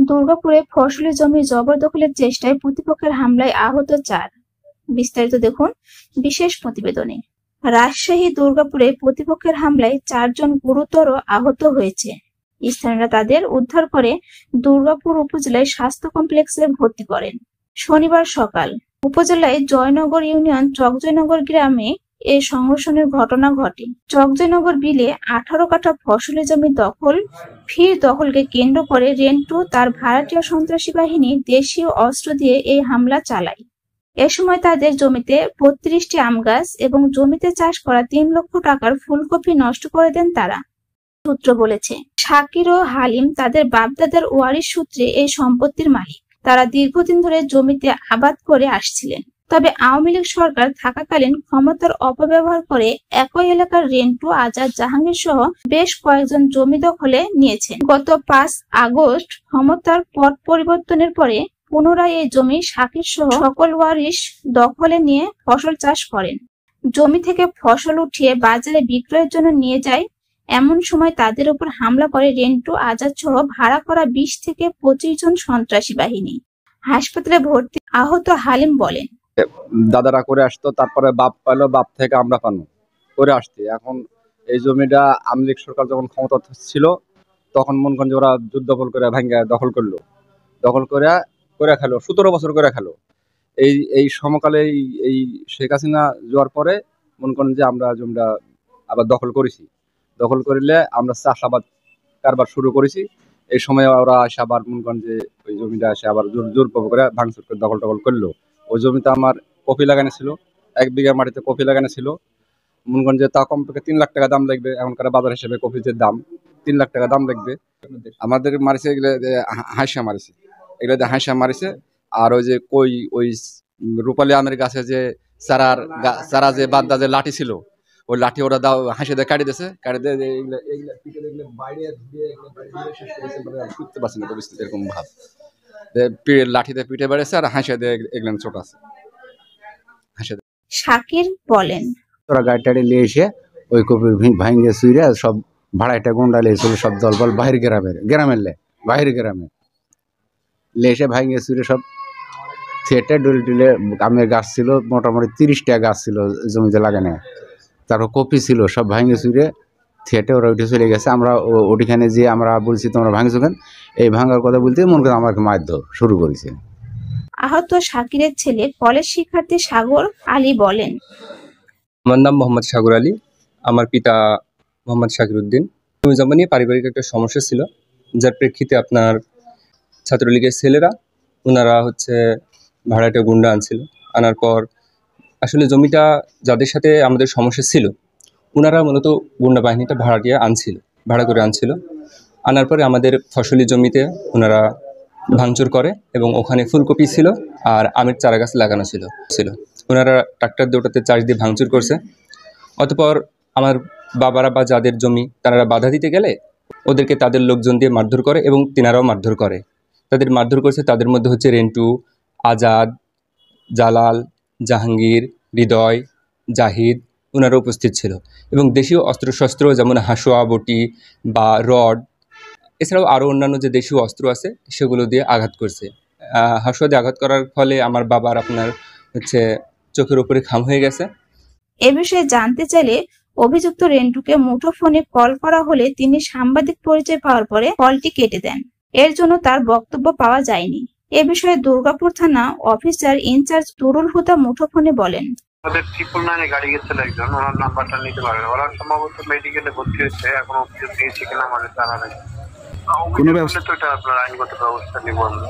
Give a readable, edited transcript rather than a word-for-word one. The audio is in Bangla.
দুর্গাপুরে ফসলি জমি জবরদখলের চেষ্টায় প্রতিপক্ষের হামলায় আহত 4। বিস্তারিত দেখুন বিশেষ প্রতিবেদনে। রাজশাহী দুর্গাপুরে প্রতিপক্ষের হামলায় 4 জন গুরুতর আহত হয়েছে। স্থানীয়রা তাদের উদ্ধার করে দুর্গাপুর উপজেলায় স্বাস্থ্য কমপ্লেক্সে ভর্তি করেন। শনিবার সকাল উপজেলায় জয়নগর ইউনিয়ন চকজয়নগর গ্রামে এই সংঘর্ষণের ঘটনা ঘটে। চকজয়নগর বিলে 18 কাঠা ফসলি জমি ফির দখলকে কেন্দ্র করে রেন্টু তার ভাড়াটিয়া সন্ত্রাসী বাহিনী দেশীয় অস্ত্র দিয়ে এই হামলা চালায়। এ সময় তাদের জমিতে 32টি আম গাছ এবং জমিতে চাষ করা 3 লক্ষ টাকার ফুলকপি নষ্ট করে দেন তারা। সূত্র বলেছে, শাকির ও হালিম তাদের বাপদাদার ওয়ারিশ সূত্রে এই সম্পত্তির মালিক। তারা দীর্ঘদিন ধরে জমিতে আবাদ করে আসছিলেন। তবে আওয়ামী লীগ সরকার থাকাকালীন ক্ষমতার অপব্যবহার করে একই এলাকার রেন্টু, আজাদ, জাহাঙ্গীর সহ বেশ কয়েকজন জমি দখলে নিয়েছেন। গত 5 আগস্ট ক্ষমতার পট পরিবর্তনের পরে পুনরায় এই জমি শাকির সহ সকল ওয়ারিশ দখলে নিয়ে ফসল চাষ করেন। জমি থেকে ফসল উঠিয়ে বাজারে বিক্রয়ের জন্য নিয়ে যায়। এমন সময় তাদের উপর হামলা করে রেন্টু, আজাদ সহ ভাড়া করা 20 থেকে 25 জন সন্ত্রাসী বাহিনী। হাসপাতালে ভর্তি আহত হালিম বলেন, দাদারা করে আসতো, তারপরে বাপ পাইলো, বাপ থেকে আমরা পানো করে আসছি। এখন এই জমিটা আওয়ামী লীগ সরকার যখন ক্ষমতা ছিল তখন মন করেন যে ওরা যুদ্ধ করে ভাঙ্গা দখল করলো, দখল করে খেলো 17 বছর করে খেলো। এই সমকালে এই শেখ হাসিনা যাওয়ার পরে মন করেন যে আমরা জমিটা আবার দখল করেছি। দখল করিলে আমরা চাষাবাদ কারবার শুরু করেছি। এই সময় ওরা আসে আবার মন করেন যে ওই জমিটা আসে আবার জোর করে ভাঙচুর করে দখল করলো। ওই জমিতে আমার কফি লাগানো ছিল, 1 বিঘা মাটিতে কফি লাগানো ছিল। মনে করেন যে তা কমপক্ষে 3 লাখ টাকা দাম লাগবে। এখনকার বাজার হিসেবে কফির যে দাম 3 লাখ টাকা দাম লাগবে। আমাদের মারিছে এগুলো হাঁসা মারিছে, এগুলো হাঁসা মারিছে। আর ওই যে ওই রূপালী আমের গাছে যে চারা যে বাদ্দা যে লাঠি ছিল, ওই লাঠি ওরা হাঁসে দিয়ে কাটি দিয়েছে। কাটি দিয়ে বাইরে ছুটতে পারছে না, পরিস্থিতি এরকম ভাব। লাঠিতে পিঠে বেড়েছে আর হাঁসে দিয়ে এগুলো ছোট আছে। শাকির বলেন, তোরা গাড়ি টাড়ি নিয়ে এসে ওই কপির ভাঙ্গে চুইরে সব ভাড়াইটা গুন্ডা লিয়েছিল, সব দলবল বাহির গ্রামের লে এসে ভাঙ্গে চুইরে সব থিয়েটে ডুলে আমের গাছ ছিল, মোটামুটি 30টা গাছ ছিল জমিতে লাগানো। তারপর কপি ছিল, সব ভাঙ্গে চুইরে থিয়েটে ওরা উঠে চলে গেছে। আমরা ওটিখানে যে আমরা বলছি তোমরা ভাঙছো কেন, এই ভাঙার কথা বলতে মন করে আমাকে মারধর শুরু করেছে। আহত শাকিরের ছেলে কলেজ শিক্ষার্থী সাগর আলী বলেন, আমার নাম মোহাম্মদ সাগর আলী, আমার পিতা মোহাম্মদ শাকির উদ্দিন। জমি জমা নিয়ে পারিবারিক একটা সমস্যা ছিল, যার প্রেক্ষিতে আপনার ছাত্রলীগের ছেলেরা ওনারা ভাড়াটে গুন্ডা আনছিল। আনার পর আসলে জমিটা যাদের সাথে আমাদের সমস্যা ছিল ওনারা মূলত গুন্ডা বাহিনীটা ভাড়া করে আনছিল। আনার পরে আমাদের ফসলি জমিতে ওনারা ভাঙচুর করে এবং ওখানে ফুলকপি ছিল আর আমের চারা গাছ লাগানো ছিল। ওনারা ট্রাক্টর দুটোতে চাষ দিয়ে ভাঙচুর করছে। অতঃপর আমার বাবারা বা যাদের জমি তারা বাধা দিতে গেলে ওদেরকে তাদের লোকজন দিয়ে মারধর করে এবং তিনারাও মারধর করে। তাদের মারধর করছে, তাদের মধ্যে রেন্টু, আজাদ, জালাল, জাহাঙ্গীর, হৃদয়, জাহিদ ওনারা উপস্থিত ছিল এবং দেশীয় অস্ত্রশস্ত্র যেমন হাসোয়া, বটি বা রড, এছাড়াও আরও অন্যান্য যে দেশীয় অস্ত্র আছে সেগুলো দিয়ে আঘাত করছে। হাসোয়া দিয়ে আঘাত করার ফলে আমার বাবার চোখের উপরে খাম হয়ে গেছে। এ বিষয়ে জানতে চাইলে অভিযুক্ত রেন্টুকে মুঠোফোনে কল করা হলে তিনি সাংবাদিক পরিচয় পাওয়ার পরে কলটি কেটে দেন। এর জন্য তার বক্তব্য পাওয়া যায়নি। এ বিষয়ে দুর্গাপুর থানা অফিসার ইনচার্জ তুরুল হুদা মুঠোফোনে বলেন, ওদের 999 গাড়ি গেছিল একজন, ওনার নাম্বারটা নিতে পারেন। ওরা সম্ভবত মেডিকেলে ভর্তি হয়েছে, এখন অভিযোগ দিয়েছে কিনা আমাদের জানা নেই। কোনো ব্যবস্থা তো এটা আপনার আইনগত ব্যবস্থা নিব আমরা।